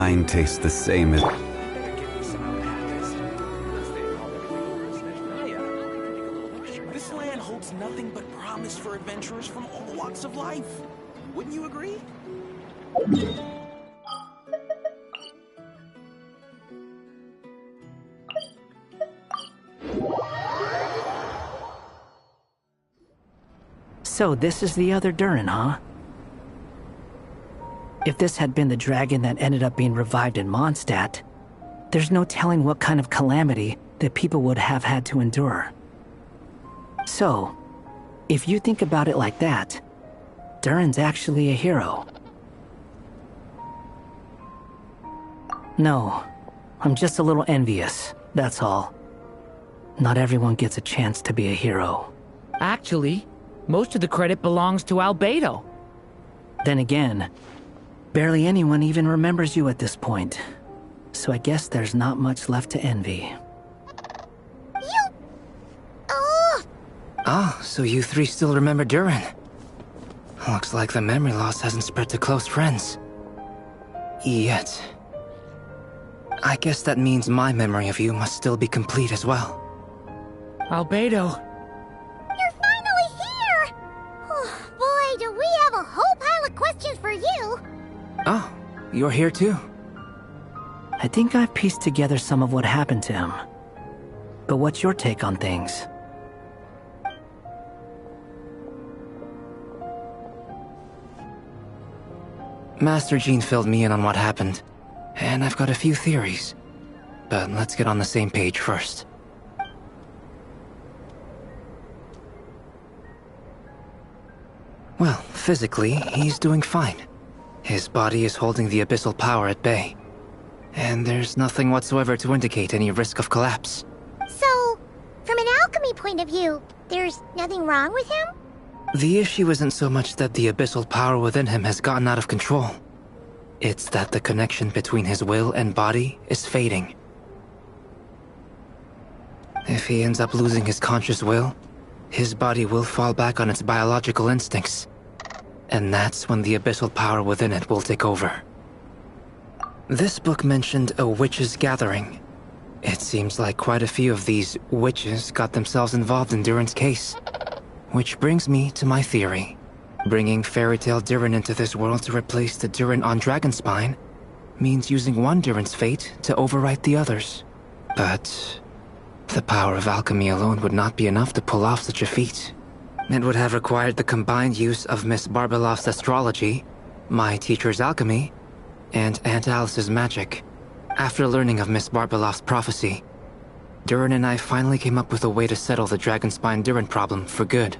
Mine tastes the same as... This land holds nothing but promise for adventurers from all walks of life. Wouldn't you agree? So this is the other Durin, huh? If this had been the dragon that ended up being revived in Mondstadt, there's no telling what kind of calamity that people would have had to endure. So, if you think about it like that, Durin's actually a hero. No, I'm just a little envious, that's all. Not everyone gets a chance to be a hero. Actually, most of the credit belongs to Rubedo. Then again, barely anyone even remembers you at this point. So I guess there's not much left to envy. Ah, so you three still remember Durin. Looks like the memory loss hasn't spread to close friends. Yet. I guess that means my memory of you must still be complete as well. Rubedo. You're finally here! Oh, boy, do we have a whole pile of questions for you! Oh, you're here too? I think I've pieced together some of what happened to him. But what's your take on things? Master Jean filled me in on what happened, and I've got a few theories. But let's get on the same page first. Well, physically, he's doing fine. His body is holding the abyssal power at bay. And there's nothing whatsoever to indicate any risk of collapse. So, from an alchemy point of view, there's nothing wrong with him? The issue isn't so much that the abyssal power within him has gotten out of control. It's that the connection between his will and body is fading. If he ends up losing his conscious will, his body will fall back on its biological instincts. And that's when the abyssal power within it will take over. This book mentioned a witches' gathering. It seems like quite a few of these witches got themselves involved in Durin's case. Which brings me to my theory. Bringing Fairy Tale Durin into this world to replace the Durin on Dragonspine means using one Durin's fate to overwrite the others. But the power of alchemy alone would not be enough to pull off such a feat. It would have required the combined use of Miss Barbeloff's astrology, my teacher's alchemy, and Aunt Alice's magic. After learning of Miss Barbeloff's prophecy, Durin and I finally came up with a way to settle the Dragonspine Durin problem for good.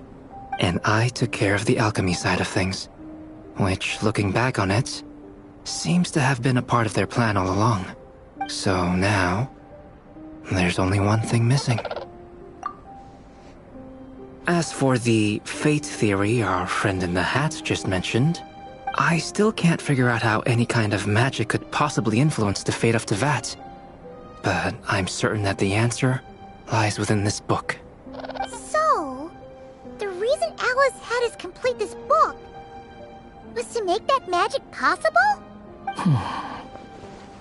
And I took care of the alchemy side of things, which, looking back on it, seems to have been a part of their plan all along. So now, there's only one thing missing. As for the fate theory our friend in the hat just mentioned, I still can't figure out how any kind of magic could possibly influence the fate of Tevat. But I'm certain that the answer lies within this book. So, the reason Alice had us complete this book was to make that magic possible?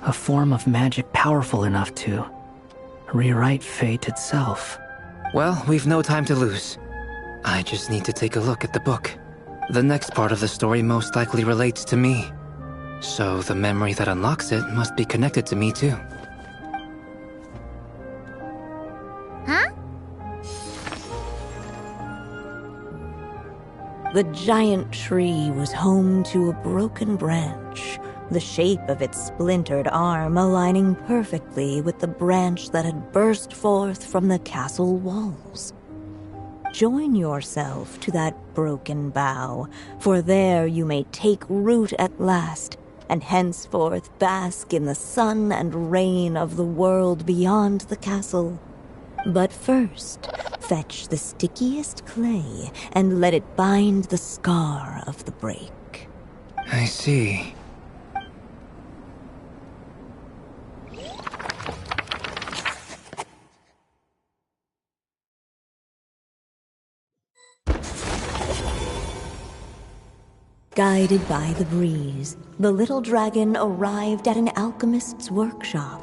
A form of magic powerful enough to rewrite fate itself. Well, we've no time to lose. I just need to take a look at the book. The next part of the story most likely relates to me. So the memory that unlocks it must be connected to me too. Huh? The giant tree was home to a broken branch, the shape of its splintered arm aligning perfectly with the branch that had burst forth from the castle walls. Join yourself to that broken bough, for there you may take root at last, and henceforth bask in the sun and rain of the world beyond the castle. But first, fetch the stickiest clay and let it bind the scar of the break. I see. Guided by the breeze, the little dragon arrived at an alchemist's workshop.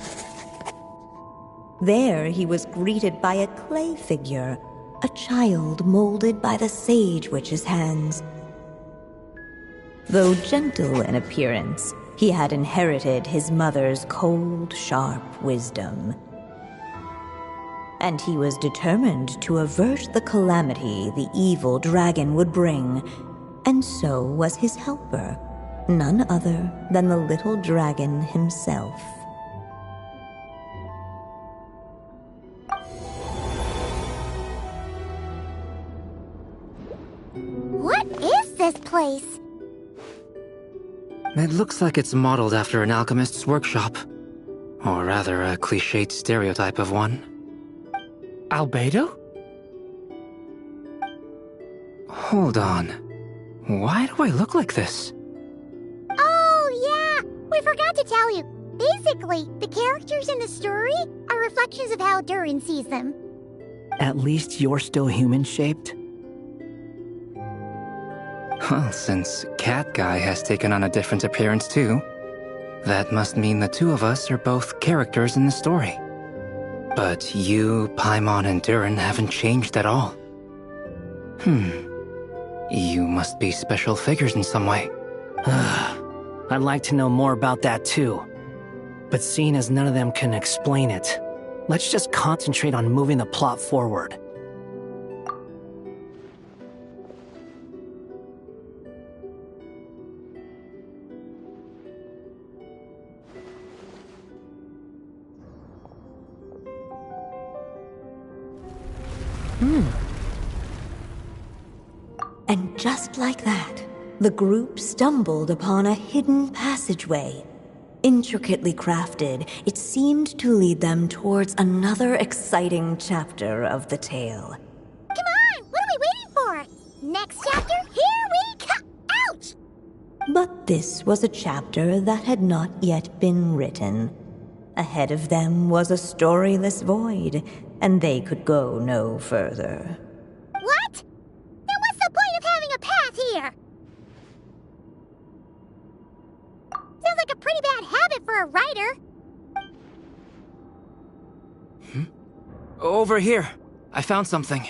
There he was greeted by a clay figure, a child molded by the Sage Witch's hands. Though gentle in appearance, he had inherited his mother's cold, sharp wisdom. And he was determined to avert the calamity the evil dragon would bring, and so was his helper, none other than the little dragon himself. What is this place? It looks like it's modeled after an alchemist's workshop. Or rather, a cliched stereotype of one. Albedo? Hold on. Why do I look like this? Oh, yeah! We forgot to tell you. Basically, the characters in the story are reflections of how Durin sees them. At least you're still human-shaped? Well, since Cat Guy has taken on a different appearance too, that must mean the two of us are both characters in the story. But you, Paimon, and Durin haven't changed at all. You must be special figures in some way. I'd like to know more about that too. But seeing as none of them can explain it, let's just concentrate on moving the plot forward. And just like that, the group stumbled upon a hidden passageway. Intricately crafted, it seemed to lead them towards another exciting chapter of the tale. Come on! What are we waiting for? Next chapter? Here we come! Ouch! But this was a chapter that had not yet been written. Ahead of them was a storyless void, and they could go no further. What? Then what's the point of having a path here? Sounds like a pretty bad habit for a writer. Over here. I found something.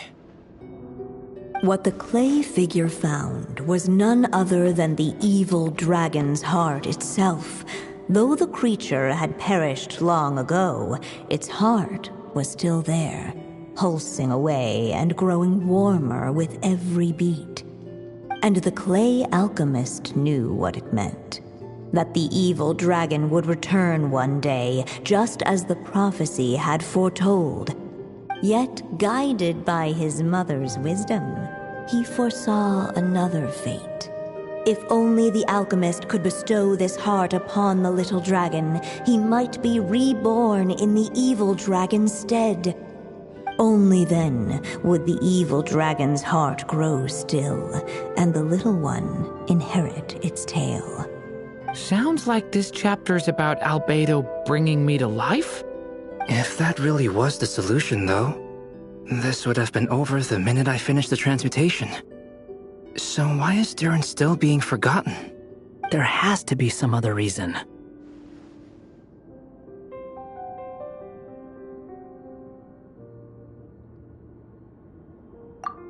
What the clay figure found was none other than the evil dragon's heart itself. Though the creature had perished long ago, its heart was still there, pulsing away and growing warmer with every beat. And the clay alchemist knew what it meant. That the evil dragon would return one day, just as the prophecy had foretold. Yet, guided by his mother's wisdom, he foresaw another fate. If only the alchemist could bestow this heart upon the little dragon, he might be reborn in the evil dragon's stead. Only then would the evil dragon's heart grow still, and the little one inherit its tale. Sounds like this chapter's about Albedo bringing me to life? If that really was the solution, though, this would have been over the minute I finished the transmutation. So why is Durin still being forgotten? There has to be some other reason.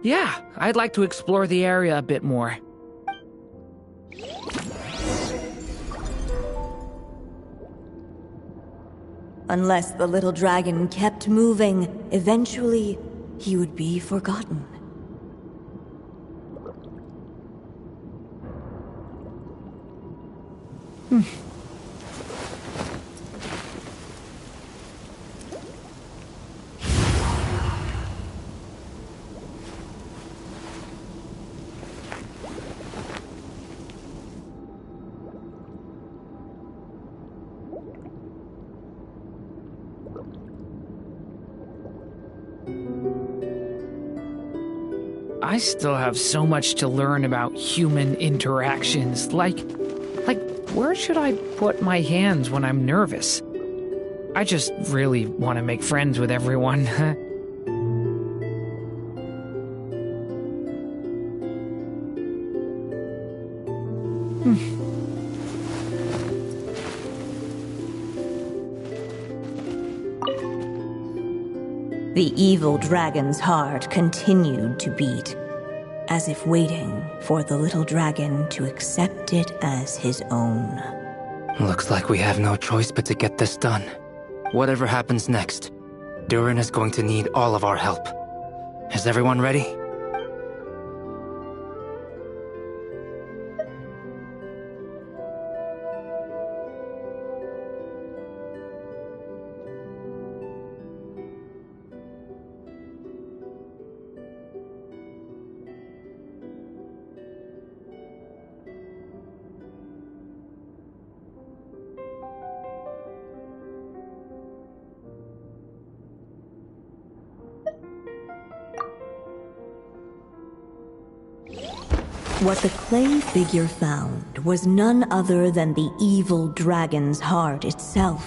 Yeah, I'd like to explore the area a bit more. Unless the little dragon kept moving, eventually he would be forgotten. I still have so much to learn about human interactions. Like, where should I put my hands when I'm nervous? I just really want to make friends with everyone. The evil dragon's heart continued to beat, as if waiting for the little dragon to accept it as his own. Looks like we have no choice but to get this done. Whatever happens next, Durin is going to need all of our help. Is everyone ready? What the clay figure found was none other than the evil dragon's heart itself.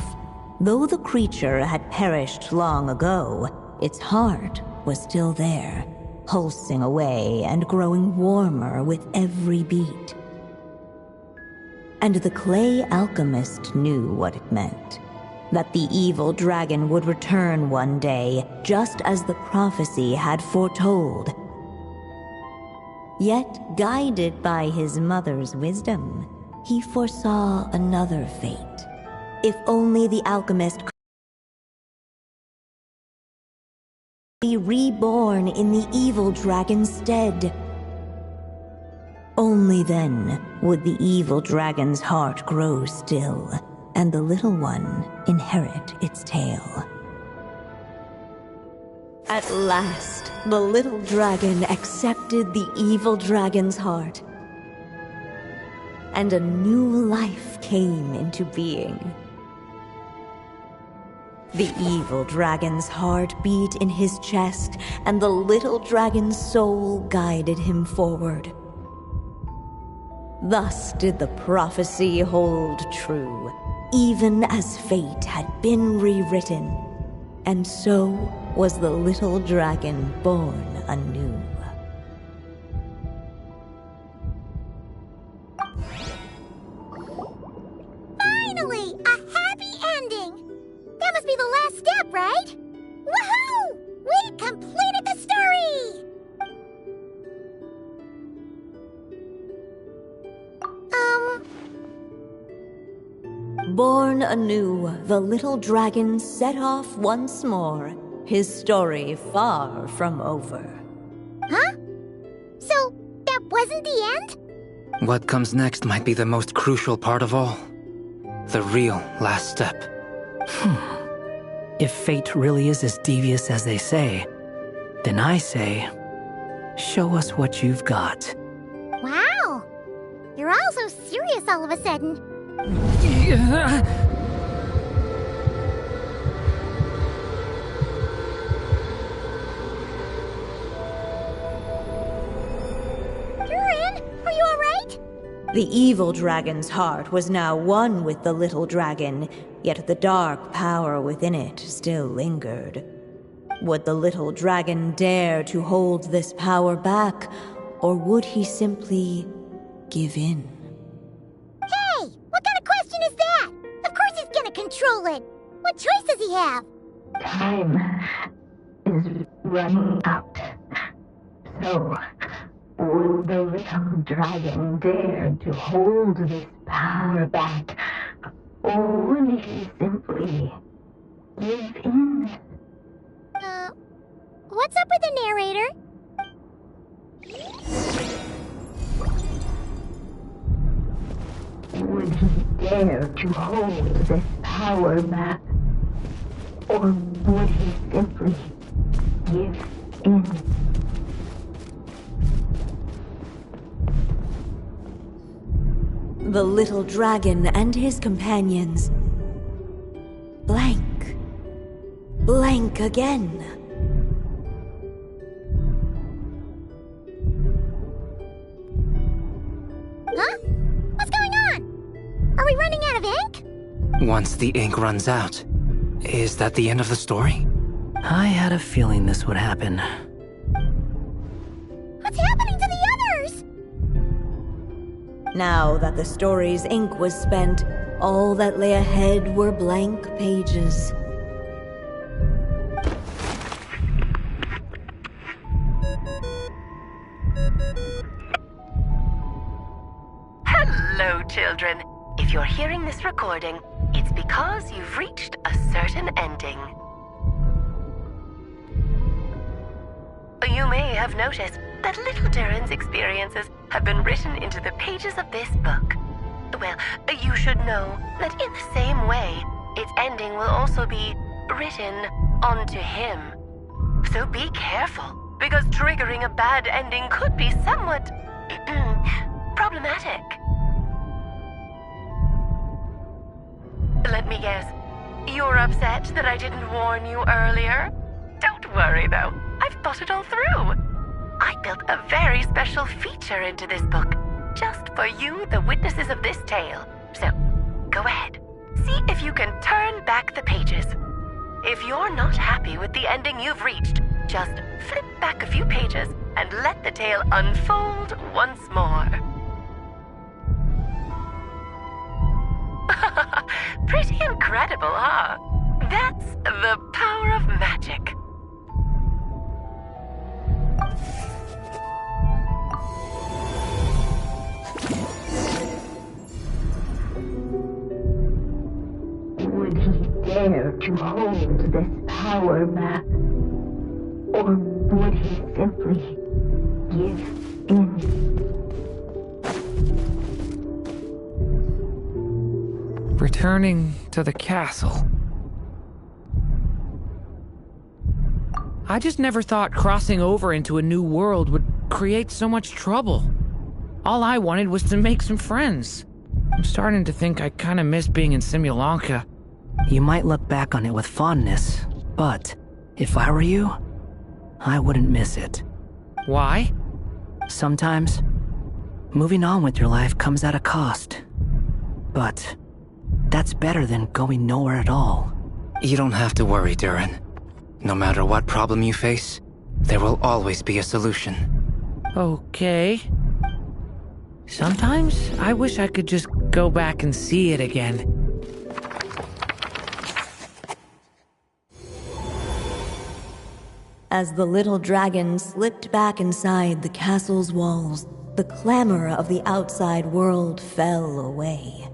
Though the creature had perished long ago, its heart was still there, pulsing away and growing warmer with every beat. And the clay alchemist knew what it meant. That the evil dragon would return one day, just as the prophecy had foretold. Yet, guided by his mother's wisdom, he foresaw another fate. If only the alchemist could be reborn in the evil dragon's stead. Only then would the evil dragon's heart grow still, and the little one inherit its tale. At last, the little dragon accepted the evil dragon's heart, and a new life came into being. The evil dragon's heart beat in his chest, and the little dragon's soul guided him forward. Thus did the prophecy hold true, even as fate had been rewritten. And so was the little dragon born anew. Finally! A happy ending! That must be the last step, right? Woohoo! We completed the story! Born anew, the little dragon set off once more, his story far from over. Huh? So, that wasn't the end? What comes next might be the most crucial part of all. The real last step. If fate really is as devious as they say, then I say, show us what you've got. Wow! You're all so serious all of a sudden. Are you alright? The evil dragon's heart was now one with the little dragon, yet the dark power within it still lingered. Would the little dragon dare to hold this power back, or would he simply give in? Hey! What kind of question is that? Of course he's gonna control it! What choice does he have? Time is running out. So, would the little dragon dare to hold this power back? Or would he simply give in? What's up with the narrator? Would he dare to hold this power back? Or would he simply give in? The little dragon and his companions blank. Blank again. Huh? What's going on? Are we running out of ink? Once the ink runs out, is that the end of the story? I had a feeling this would happen. What's happening to the others? Now that the story's ink was spent, all that lay ahead were blank pages. Hello, children. If you're hearing this recording, it's because you've reached a certain ending. You may have noticed that little Durin's experiences have been written into the pages of this book. Well, you should know that in the same way, its ending will also be written onto him. So be careful, because triggering a bad ending could be somewhat problematic. Let me guess, you're upset that I didn't warn you earlier? Don't worry though, I've thought it all through. I built a very special feature into this book, just for you, the witnesses of this tale. So, go ahead, see if you can turn back the pages. If you're not happy with the ending you've reached, just flip back a few pages and let the tale unfold once more. Pretty incredible, huh? That's the power of magic. Would he dare to hold this power map? Or would he simply give in? Returning to the castle. I just never thought crossing over into a new world would create so much trouble. All I wanted was to make some friends. I'm starting to think I kinda miss being in Simulanka. You might look back on it with fondness, but if I were you, I wouldn't miss it. Why? Sometimes, moving on with your life comes at a cost. But that's better than going nowhere at all. You don't have to worry, Durin. No matter what problem you face, there will always be a solution. Okay. Sometimes I wish I could just go back and see it again. As the little dragon slipped back inside the castle's walls, the clamor of the outside world fell away.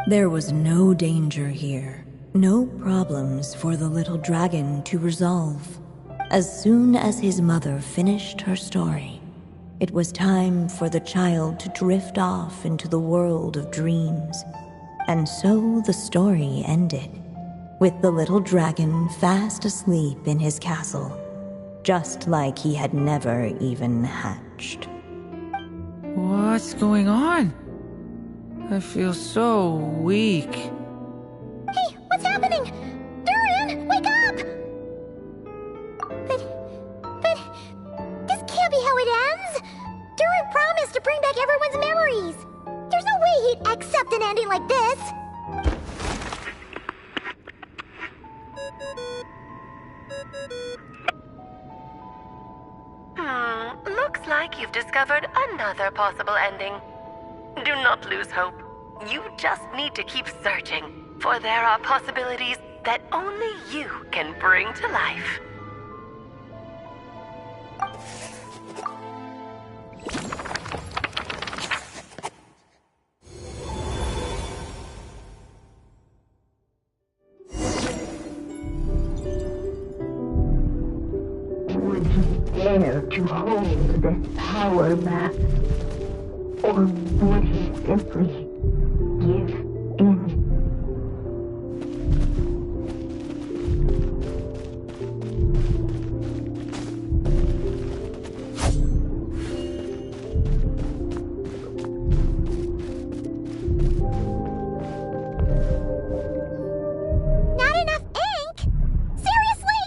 There was no danger here, no problems for the little dragon to resolve. As soon as his mother finished her story, it was time for the child to drift off into the world of dreams. And so the story ended, with the little dragon fast asleep in his castle, just like he had never even hatched. What's going on? I feel so weak. Hey, what's happening? Durin, wake up! But this can't be how it ends. Durin promised to bring back everyone's memories. There's no way he'd accept an ending like this. Looks like you've discovered another possible ending. Do not lose hope. You just need to keep searching, for there are possibilities that only you can bring to life. Would he dare to hold this power map? Or would he simply give in? Not enough ink? Seriously?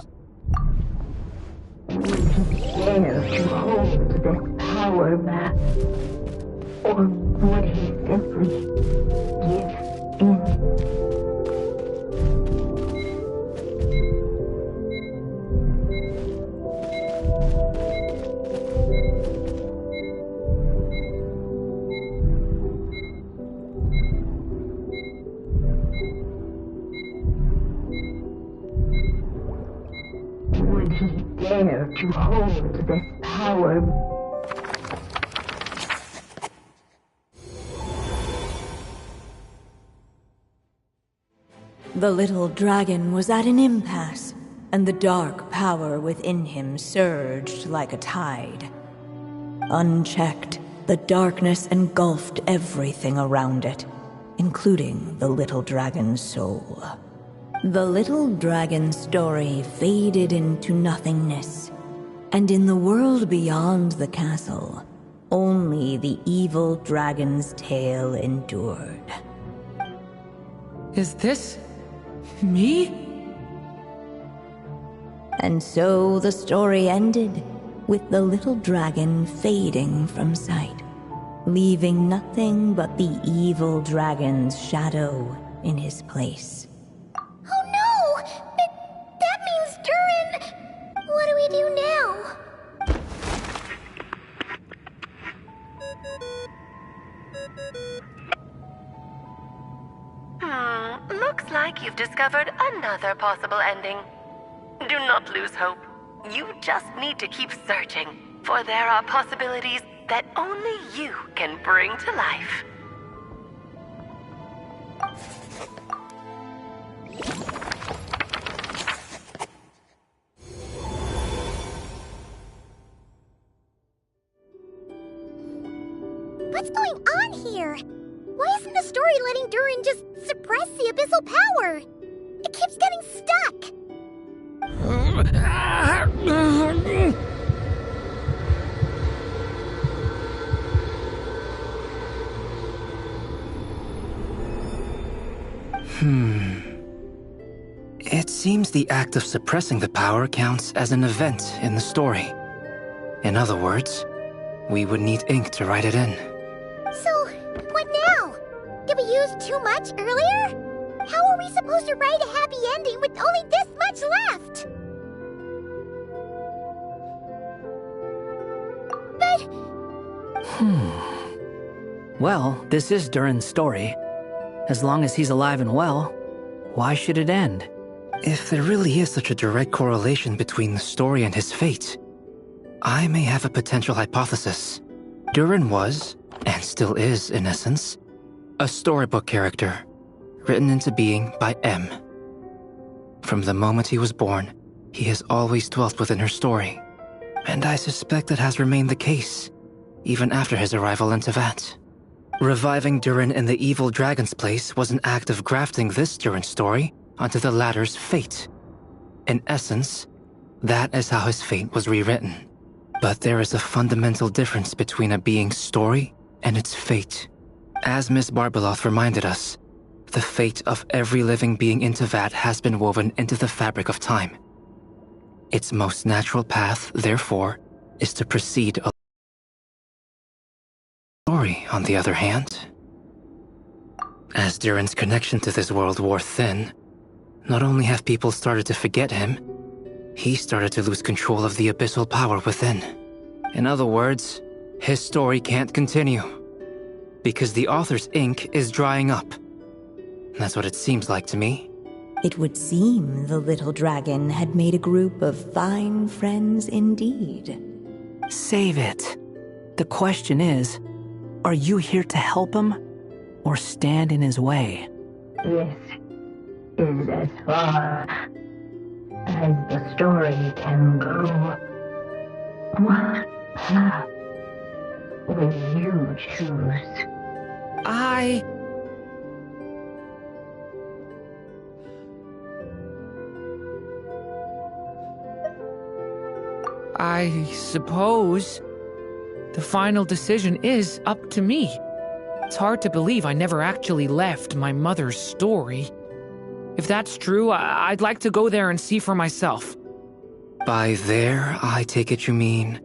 Would he dare to hold this power map? Or would he simply dare to hold this power. The little dragon was at an impasse, and the dark power within him surged like a tide. Unchecked, the darkness engulfed everything around it, including the little dragon's soul. The little dragon's story faded into nothingness, and in the world beyond the castle, only the evil dragon's tale endured. Is this me? And so the story ended, with the little dragon fading from sight, leaving nothing but the evil dragon's shadow in his place. Oh no! That means Durin! What do we do now? Looks like you've discovered another possible ending. Do not lose hope. You just need to keep searching, for there are possibilities that only you can bring to life. What's going on here? Why isn't the story letting Durin just suppress the abyssal power? It keeps getting stuck. It seems the act of suppressing the power counts as an event in the story. In other words, we would need ink to write it in. So, what now? Did we use too much earlier? How are we supposed to write a happy ending with only this much left? But... Well, this is Durin's story. As long as he's alive and well, why should it end? If there really is such a direct correlation between the story and his fate, I may have a potential hypothesis. Durin was, and still is in essence, a storybook character, written into being by M. From the moment he was born, he has always dwelt within her story, and I suspect it has remained the case, even after his arrival in Tevat. Reviving Durin in the evil dragon's place was an act of grafting this Durin story onto the latter's fate. In essence, that is how his fate was rewritten. But there is a fundamental difference between a being's story and its fate. As Miss Barbeloth reminded us, the fate of every living being in Tevat has been woven into the fabric of time. Its most natural path, therefore, is to proceed along. Story, on the other hand, as Durin's connection to this world wore thin, not only have people started to forget him, he started to lose control of the abyssal power within. In other words, his story can't continue, because the author's ink is drying up. That's what it seems like to me. It would seem the little dragon had made a group of fine friends indeed. Save it. The question is, are you here to help him, or stand in his way? This is as far as the story can go. What path will you choose? I suppose the final decision is up to me. It's hard to believe I never actually left my mother's story. If that's true, I'd like to go there and see for myself. By there, I take it you mean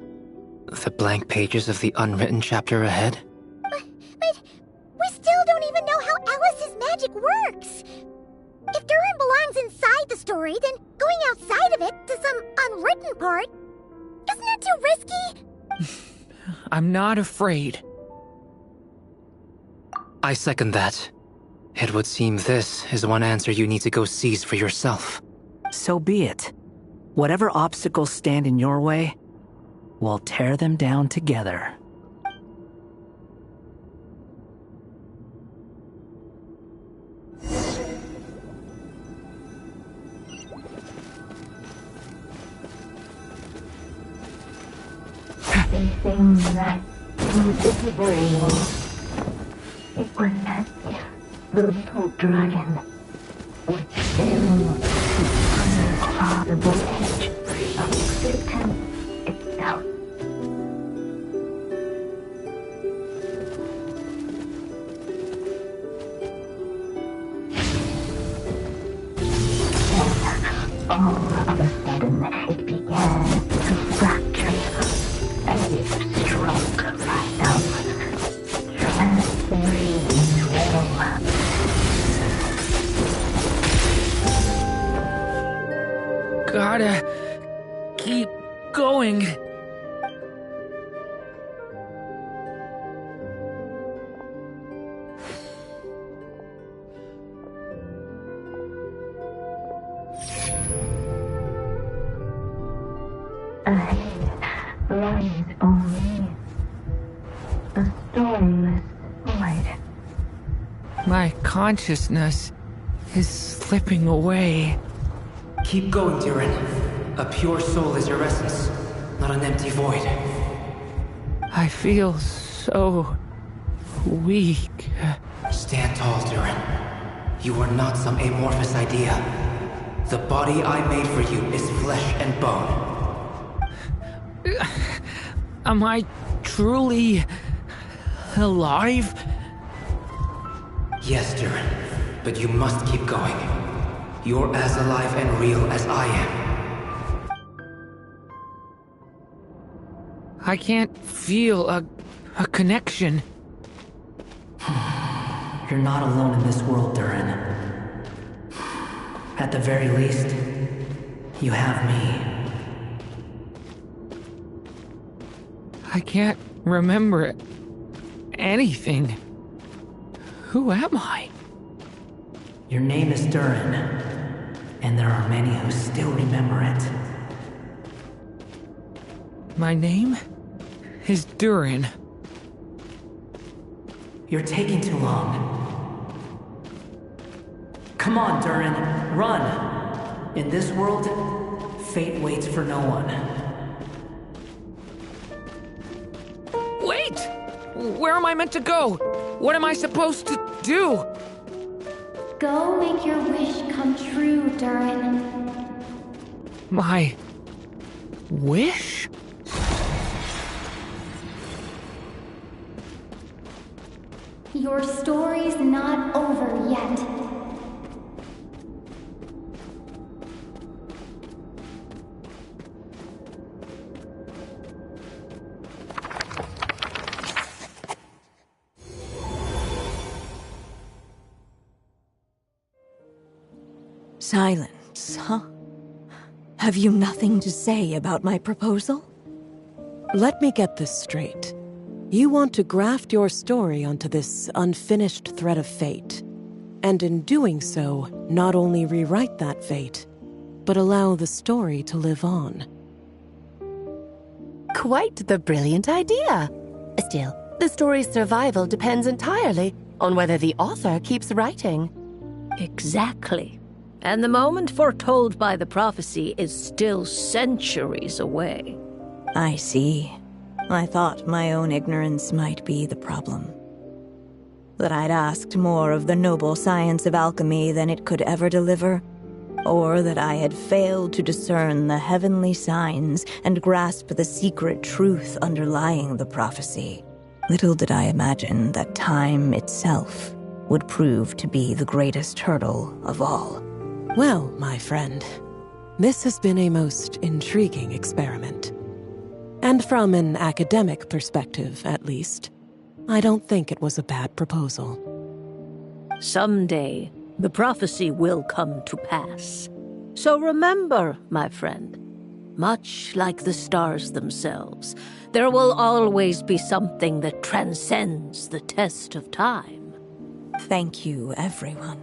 the blank pages of the unwritten chapter ahead? But we still don't even know how Alice's magic works. If Durin belongs inside the story, then going outside of it to some unwritten part, isn't that too risky? I'm not afraid. I second that. It would seem this is one answer you need to go seize for yourself. So be it. Whatever obstacles stand in your way, we'll tear them down together. They think that invisible. It was as if the little dragon was staring across the edge of Satan itself. And all of a sudden, it began to fracture as if struck by some transferring wall. Gotta keep going. Ahead lies only a stormless void. My consciousness is slipping away. Keep going, Durin. A pure soul is your essence, not an empty void. I feel so weak. Stand tall, Durin. You are not some amorphous idea. The body I made for you is flesh and bone. Am I truly alive? Yes, Durin, but you must keep going. You're as alive and real as I am. I can't feel a connection. You're not alone in this world, Durin. At the very least, you have me. I can't remember anything. Who am I? Your name is Durin, and there are many who still remember it. My name is Durin. You're taking too long. Come on, Durin, run! In this world, fate waits for no one. Wait! Where am I meant to go? What am I supposed to do? Go make your wish come true, Durin. My wish? Your story's not over yet. Silence, huh? Have you nothing to say about my proposal? Let me get this straight. You want to graft your story onto this unfinished thread of fate, and in doing so, not only rewrite that fate, but allow the story to live on. Quite the brilliant idea. Still, the story's survival depends entirely on whether the author keeps writing. Exactly. And the moment foretold by the prophecy is still centuries away. I see. I thought my own ignorance might be the problem. That I'd asked more of the noble science of alchemy than it could ever deliver, or that I had failed to discern the heavenly signs and grasp the secret truth underlying the prophecy. Little did I imagine that time itself would prove to be the greatest hurdle of all. Well, my friend, this has been a most intriguing experiment. And from an academic perspective, at least, I don't think it was a bad proposal. Someday, the prophecy will come to pass. So remember, my friend, much like the stars themselves, there will always be something that transcends the test of time. Thank you, everyone.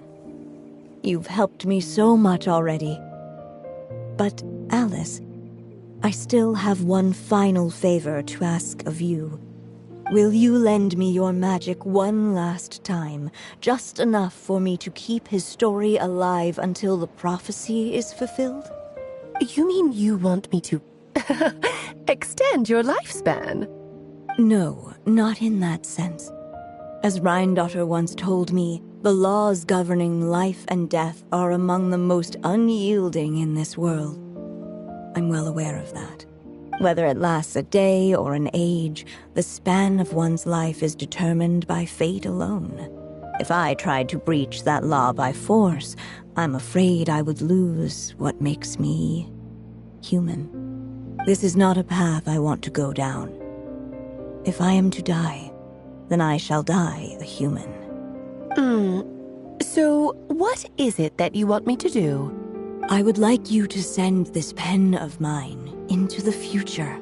You've helped me so much already. But, Alice, I still have one final favor to ask of you. Will you lend me your magic one last time, just enough for me to keep his story alive until the prophecy is fulfilled? You mean you want me to extend your lifespan? No, not in that sense. As Rheindotter once told me, the laws governing life and death are among the most unyielding in this world. I'm well aware of that. Whether it lasts a day or an age, the span of one's life is determined by fate alone. If I tried to breach that law by force, I'm afraid I would lose what makes me human. This is not a path I want to go down. If I am to die, then I shall die a human. So what is it that you want me to do? I would like you to send this pen of mine into the future.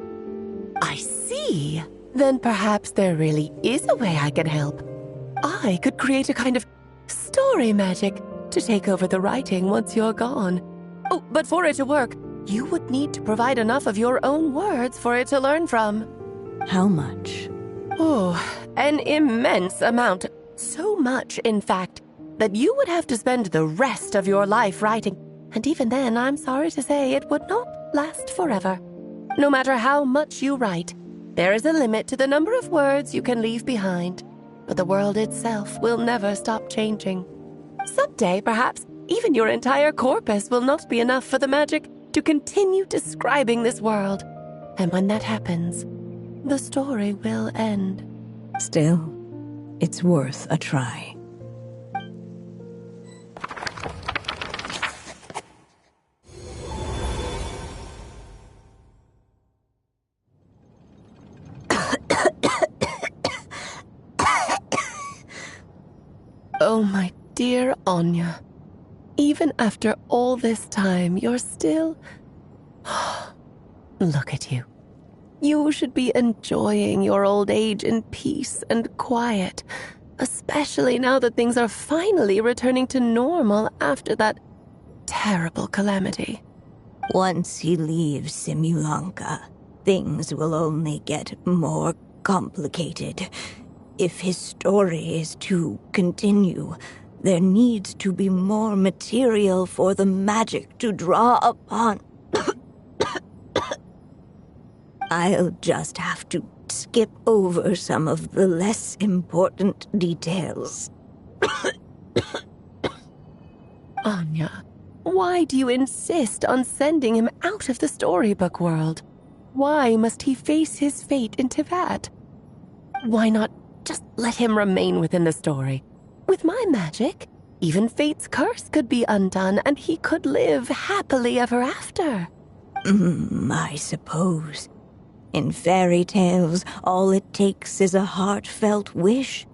I see. Then perhaps there really is a way I can help. I could create a kind of story magic to take over the writing once you're gone. Oh, but for it to work, you would need to provide enough of your own words for it to learn from. How much? Oh, an immense amount. So much, in fact, that you would have to spend the rest of your life writing. And even then, I'm sorry to say, it would not last forever. No matter how much you write, there is a limit to the number of words you can leave behind. But the world itself will never stop changing. Someday, perhaps, even your entire corpus will not be enough for the magic to continue describing this world. And when that happens, the story will end. Still, it's worth a try. Oh, my dear Anya. Even after all this time, you're still... Look at you. You should be enjoying your old age in peace and quiet, especially now that things are finally returning to normal after that terrible calamity. Once he leaves Simulanka, things will only get more complicated. If his story is to continue, there needs to be more material for the magic to draw upon. I'll just have to skip over some of the less important details. Anya, why do you insist on sending him out of the storybook world? Why must he face his fate into that? Why not just let him remain within the story? With my magic, even fate's curse could be undone and he could live happily ever after. I suppose. In fairy tales, all it takes is a heartfelt wish.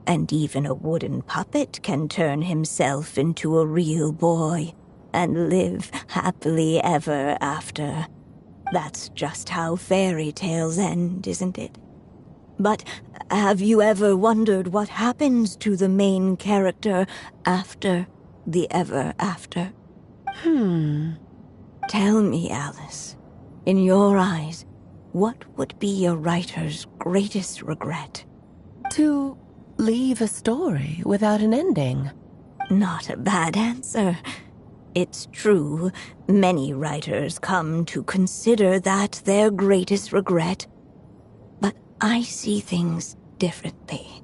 And even a wooden puppet can turn himself into a real boy and live happily ever after. That's just how fairy tales end, isn't it? But have you ever wondered what happens to the main character after the ever after? Tell me, Alice, in your eyes, what would be a writer's greatest regret? To leave a story without an ending. Not a bad answer. It's true, many writers come to consider that their greatest regret. But I see things differently.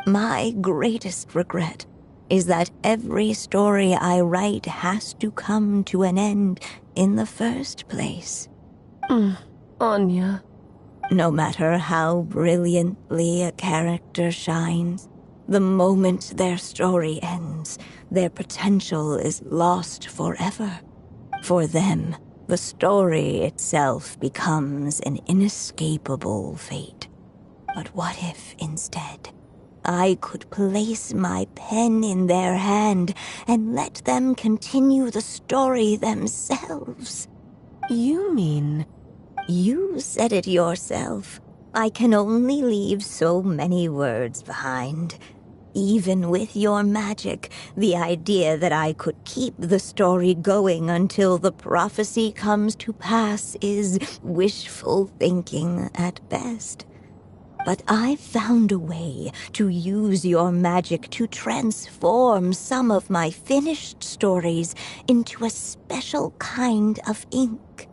My greatest regret is that every story I write has to come to an end in the first place. Anya. No matter how brilliantly a character shines, the moment their story ends, their potential is lost forever. For them, the story itself becomes an inescapable fate. But what if, instead, I could place my pen in their hand and let them continue the story themselves? You mean... You said it yourself. I can only leave so many words behind. Even with your magic, the idea that I could keep the story going until the prophecy comes to pass is wishful thinking at best. But I've found a way to use your magic to transform some of my finished stories into a special kind of ink.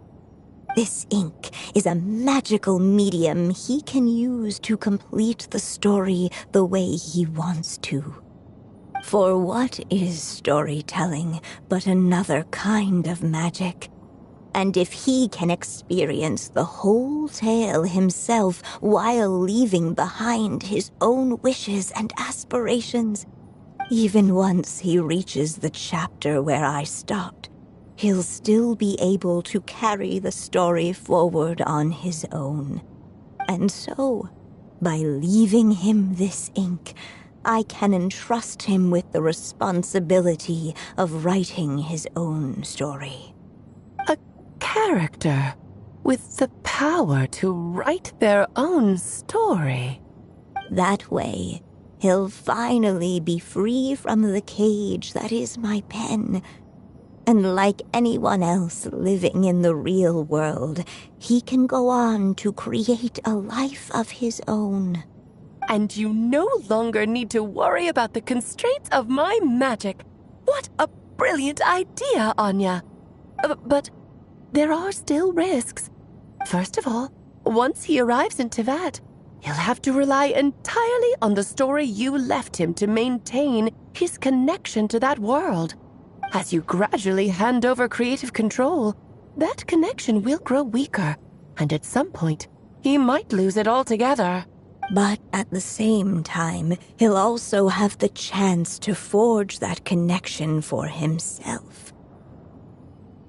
This ink is a magical medium he can use to complete the story the way he wants to. For what is storytelling but another kind of magic? And if he can experience the whole tale himself while leaving behind his own wishes and aspirations, even once he reaches the chapter where I stopped, he'll still be able to carry the story forward on his own. And so, by leaving him this ink, I can entrust him with the responsibility of writing his own story. A character with the power to write their own story. That way, he'll finally be free from the cage that is my pen. And like anyone else living in the real world, he can go on to create a life of his own. And you no longer need to worry about the constraints of my magic. What a brilliant idea, Anya. But there are still risks. First of all, once he arrives in Teyvat, he'll have to rely entirely on the story you left him to maintain his connection to that world. As you gradually hand over creative control, that connection will grow weaker, and at some point, he might lose it altogether. But at the same time, he'll also have the chance to forge that connection for himself.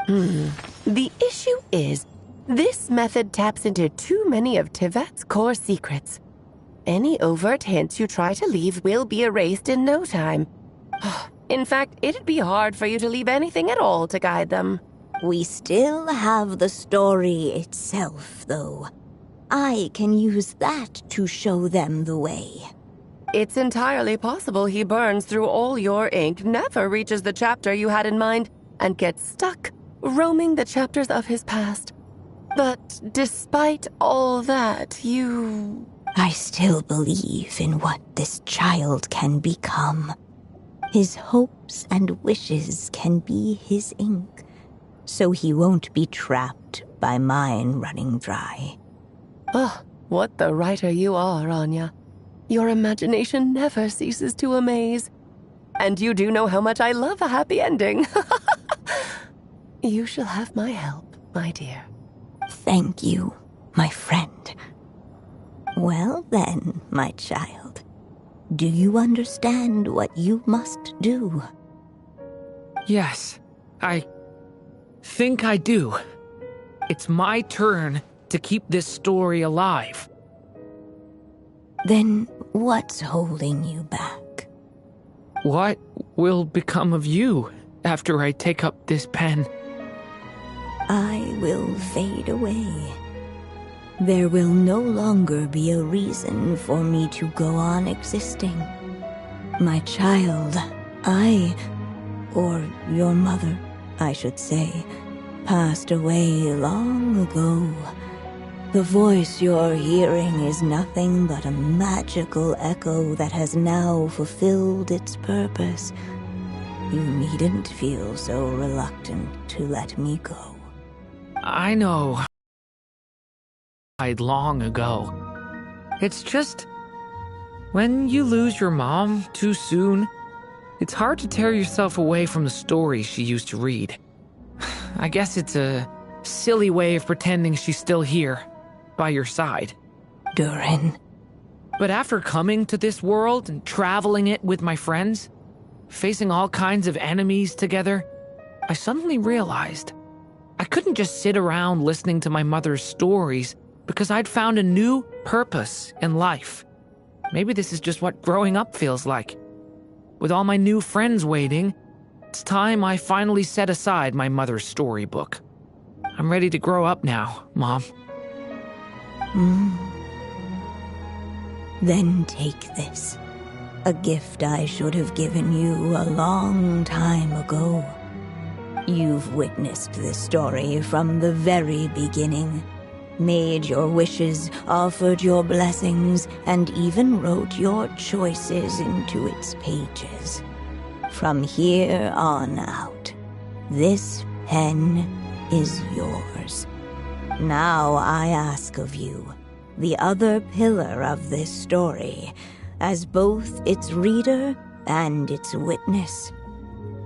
The issue is, this method taps into too many of Teyvat's core secrets. Any overt hints you try to leave will be erased in no time. In fact, it'd be hard for you to leave anything at all to guide them. We still have the story itself, though. I can use that to show them the way. It's entirely possible he burns through all your ink, never reaches the chapter you had in mind, and gets stuck, roaming the chapters of his past. But despite all that, I still believe in what this child can become. His hopes and wishes can be his ink, so he won't be trapped by mine running dry. Oh, what the writer you are, Anya. Your imagination never ceases to amaze. And you do know how much I love a happy ending. You shall have my help, my dear. Thank you, my friend. Well then, my child. Do you understand what you must do? Yes, I think I do. It's my turn to keep this story alive. Then what's holding you back? What will become of you after I take up this pen? I will fade away. There will no longer be a reason for me to go on existing. My child, or your mother, I should say, passed away long ago. The voice you're hearing is nothing but a magical echo that has now fulfilled its purpose. You needn't feel so reluctant to let me go. I know. Died long ago. It's just, when you lose your mom too soon, it's hard to tear yourself away from the stories she used to read. I guess it's a silly way of pretending she's still here, by your side. Durin. But after coming to this world and traveling it with my friends, facing all kinds of enemies together, I suddenly realized I couldn't just sit around listening to my mother's stories because I'd found a new purpose in life. Maybe this is just what growing up feels like. With all my new friends waiting, it's time I finally set aside my mother's storybook. I'm ready to grow up now, Mom. Then take this. A gift I should have given you a long time ago. You've witnessed this story from the very beginning. Made your wishes, offered your blessings, and even wrote your choices into its pages. From here on out, this pen is yours. Now I ask of you, the other pillar of this story, as both its reader and its witness,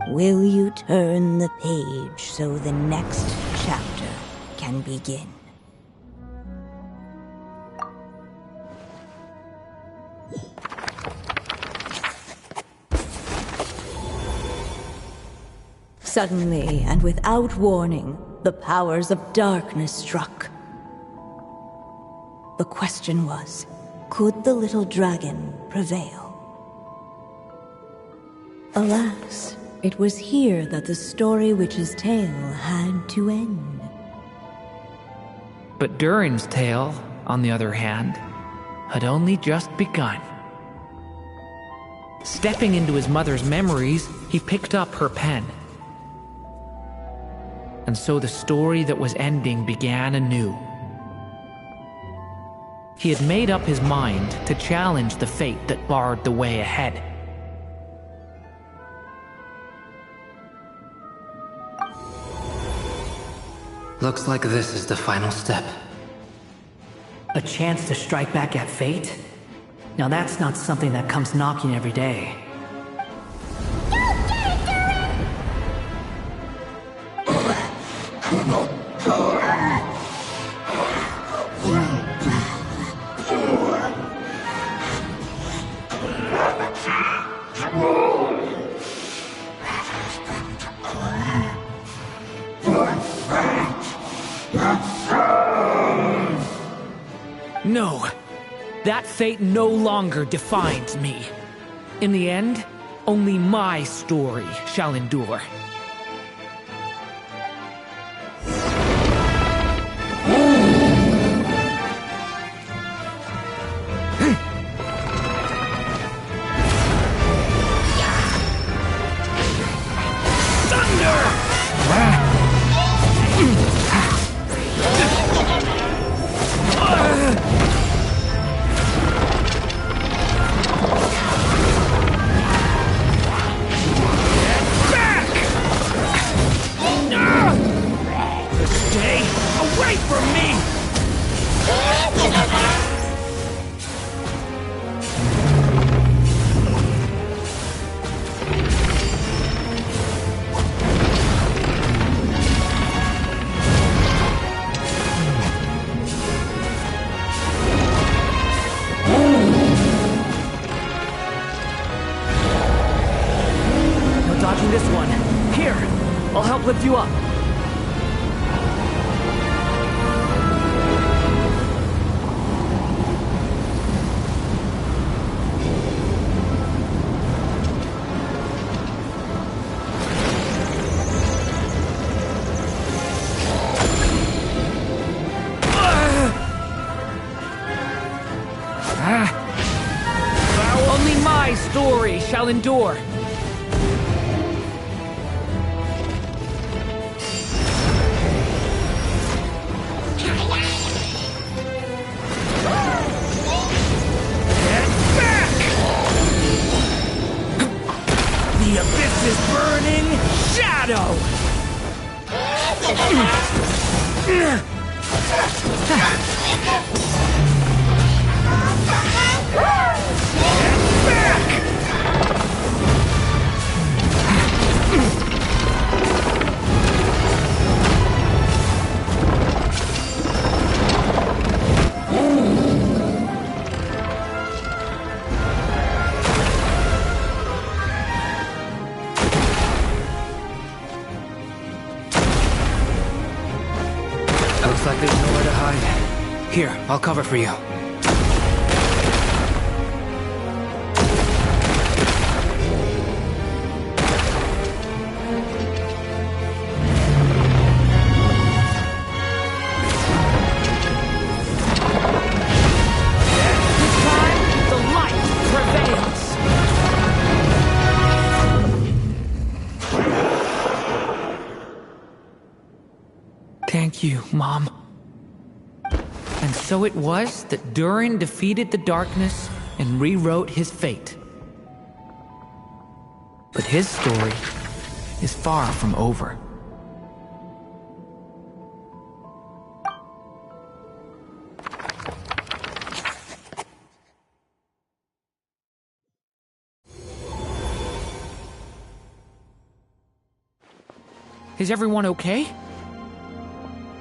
will you turn the page so the next chapter can begin? Suddenly, and without warning, the powers of darkness struck. The question was, could the little dragon prevail? Alas, it was here that the story witch's tale had to end. But Durin's tale, on the other hand, had only just begun. Stepping into his mother's memories, he picked up her pen. And so the story that was ending began anew. He had made up his mind to challenge the fate that barred the way ahead. Looks like this is the final step. A chance to strike back at fate? Now that's not something that comes knocking every day. No, that fate no longer defines me. In the end, only my story shall endure. This one. Here, I'll help lift you up. Only my story shall endure. The abyss is burning shadow! Looks like there's nowhere to hide. Here, I'll cover for you. This time, the light prevails! Thank you, Mom. And so it was that Durin defeated the darkness and rewrote his fate. But his story is far from over. Is everyone okay?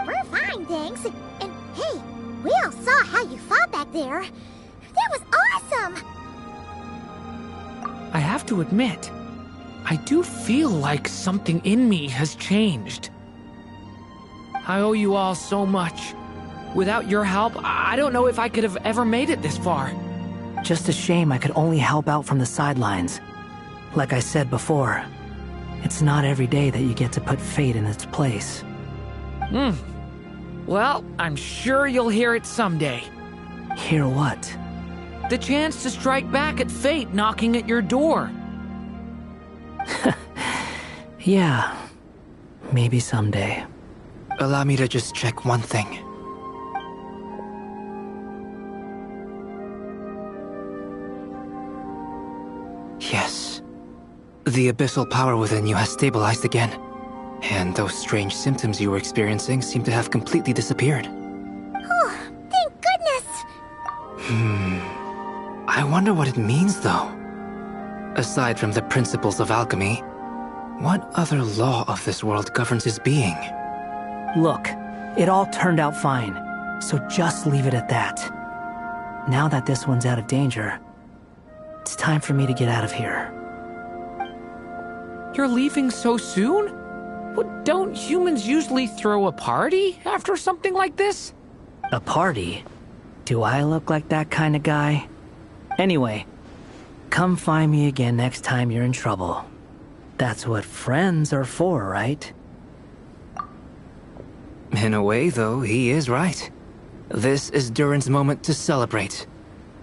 We're fine, thanks. And hey, we all saw how you fought back there. That was awesome! I have to admit, I do feel like something in me has changed. I owe you all so much. Without your help, I don't know if I could have ever made it this far. Just a shame I could only help out from the sidelines. Like I said before, it's not every day that you get to put fate in its place. Well, I'm sure you'll hear it someday. Hear what? The chance to strike back at fate knocking at your door. Yeah, maybe someday. Allow me to just check one thing. Yes. The abyssal power within you has stabilized again. And those strange symptoms you were experiencing seem to have completely disappeared. Oh, thank goodness! I wonder what it means, though. Aside from the principles of alchemy, what other law of this world governs his being? Look, it all turned out fine, so just leave it at that. Now that this one's out of danger, it's time for me to get out of here. You're leaving so soon? What, don't humans usually throw a party after something like this? A party? Do I look like that kind of guy? Anyway, come find me again next time you're in trouble. That's what friends are for, right? In a way, though, he is right. This is Durin's moment to celebrate,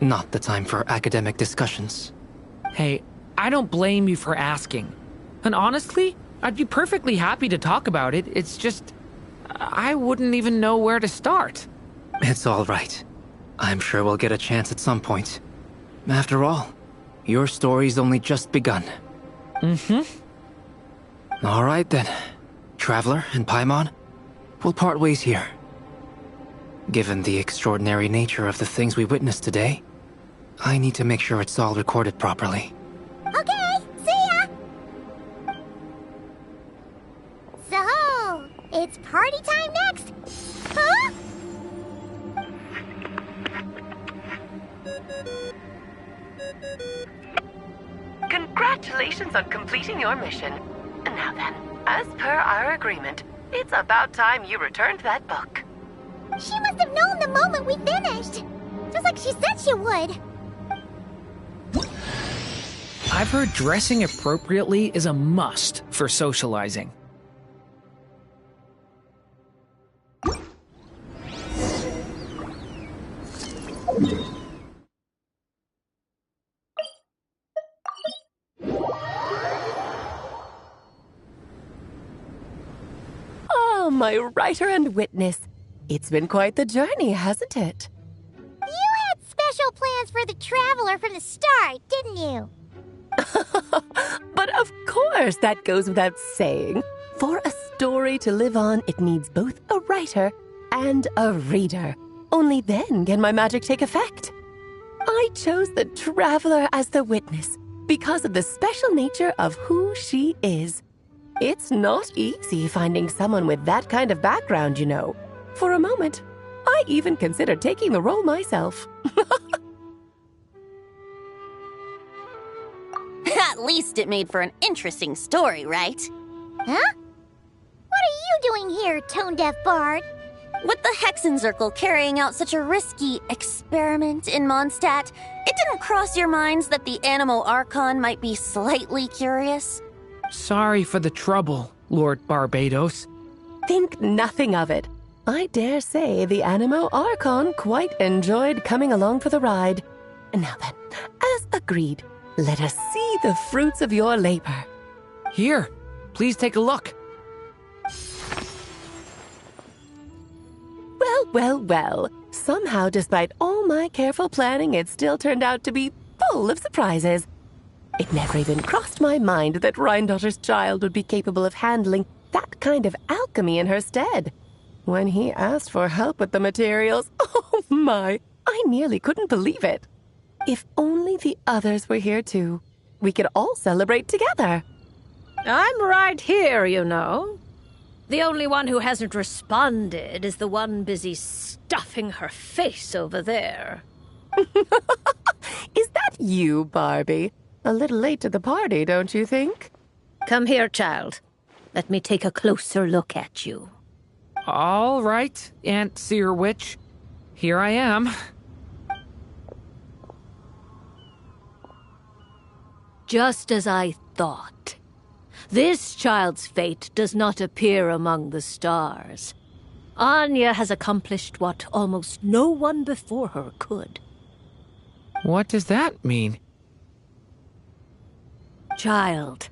not the time for academic discussions. Hey, I don't blame you for asking. And honestly, I'd be perfectly happy to talk about it. It's just, I wouldn't even know where to start. It's all right. I'm sure we'll get a chance at some point. After all, your story's only just begun. All right then. Traveler and Paimon, we'll part ways here. Given the extraordinary nature of the things we witnessed today, I need to make sure it's all recorded properly. Okay, see ya! So, it's party time next! Huh? Congratulations on completing your mission. Now then, as per our agreement, it's about time you returned that book. She must have known the moment we finished! Just like she said she would! I've heard dressing appropriately is a must for socializing. Oh, my writer and witness. It's been quite the journey, hasn't it? You had special plans for the Traveler from the start, didn't you? But of course, that goes without saying. For a story to live on, it needs both a writer and a reader. Only then can my magic take effect. I chose the Traveler as the witness because of the special nature of who she is. It's not easy finding someone with that kind of background, you know. For a moment, I even considered taking the role myself. At least it made for an interesting story, right? Huh? What are you doing here, tone-deaf bard? With the Hexenzirkel carrying out such a risky experiment in Mondstadt, it didn't cross your minds that the Animo Archon might be slightly curious? Sorry for the trouble, Lord Barbados. Think nothing of it. I dare say the Animo Archon quite enjoyed coming along for the ride. Now then, as agreed, let us see the fruits of your labor. Here, please take a look. Well. Somehow, despite all my careful planning, it still turned out to be full of surprises. It never even crossed my mind that Rhindotter's child would be capable of handling that kind of alchemy in her stead. When he asked for help with the materials, oh my, I nearly couldn't believe it. If only the others were here too. We could all celebrate together. I'm right here, you know. The only one who hasn't responded is the one busy stuffing her face over there. Is that you, Barbie? A little late to the party, don't you think? Come here, child. Let me take a closer look at you. All right, Aunt Seer Witch. Here I am. Just as I thought. This child's fate does not appear among the stars. Anya has accomplished what almost no one before her could. What does that mean? Child,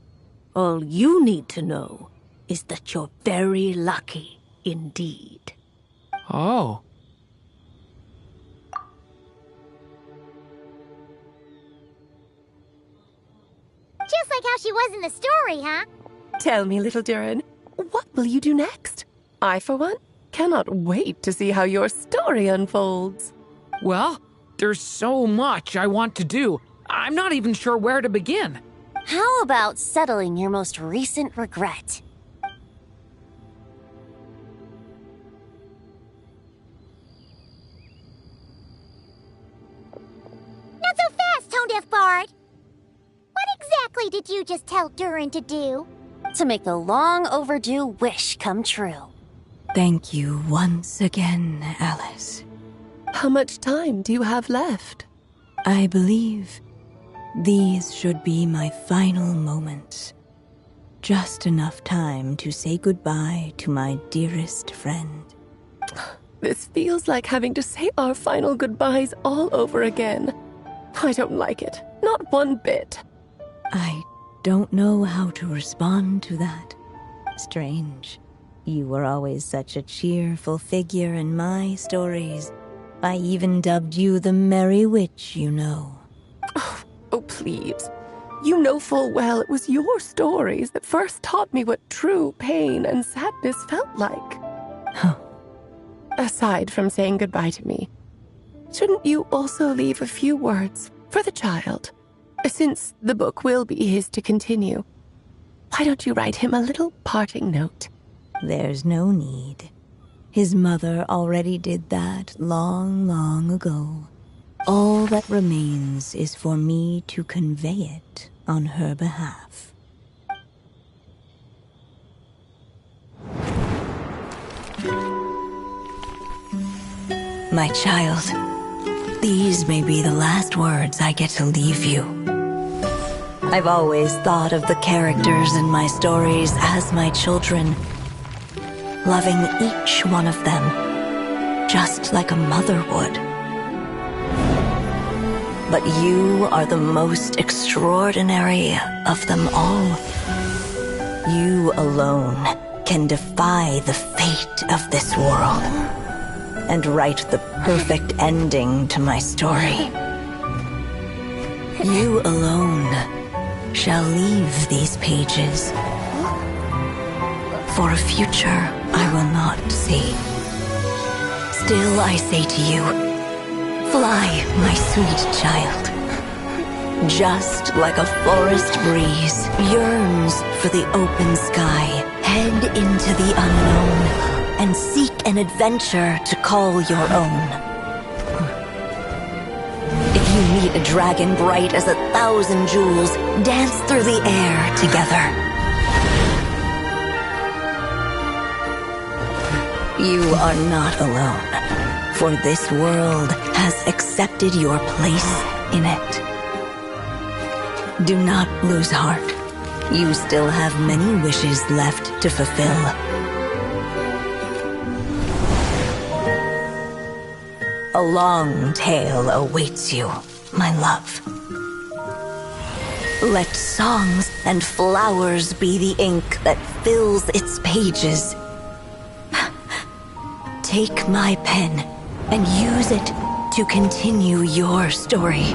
all you need to know is that you're very lucky indeed. Oh. Just like how she was in the story, huh? Tell me, little Durin, what will you do next? I, for one, cannot wait to see how your story unfolds. Well, there's so much I want to do. I'm not even sure where to begin. How about settling your most recent regret? Not so fast, Tone-Deaf Bard! What exactly did you just tell Durin to do? To make the long overdue wish come true. Thank you once again, Alice. How much time do you have left? I believe these should be my final moments. Just enough time to say goodbye to my dearest friend. This feels like having to say our final goodbyes all over again. I don't like it. Not one bit. I don't know how to respond to that. Strange. You were always such a cheerful figure in my stories. I even dubbed you the Merry Witch, you know. Oh, please. You know full well it was your stories that first taught me what true pain and sadness felt like. Huh. Aside from saying goodbye to me, shouldn't you also leave a few words for the child? Since the book will be his to continue, why don't you write him a little parting note? There's no need. His mother already did that long, long ago. All that remains is for me to convey it on her behalf. My child, these may be the last words I get to leave you. I've always thought of the characters in my stories as my children, loving each one of them, just like a mother would. But you are the most extraordinary of them all. You alone can defy the fate of this world and write the perfect ending to my story. You alone shall leave these pages for a future I will not see. Still I say to you, fly, my sweet child. Just like a forest breeze yearns for the open sky, head into the unknown and seek an adventure to call your own. If you meet a dragon bright as 1,000 jewels, dance through the air together. You are not alone, for this world has accepted your place in it. Do not lose heart. You still have many wishes left to fulfill. A long tale awaits you, my love. Let songs and flowers be the ink that fills its pages. Take my pen and use it to continue your story.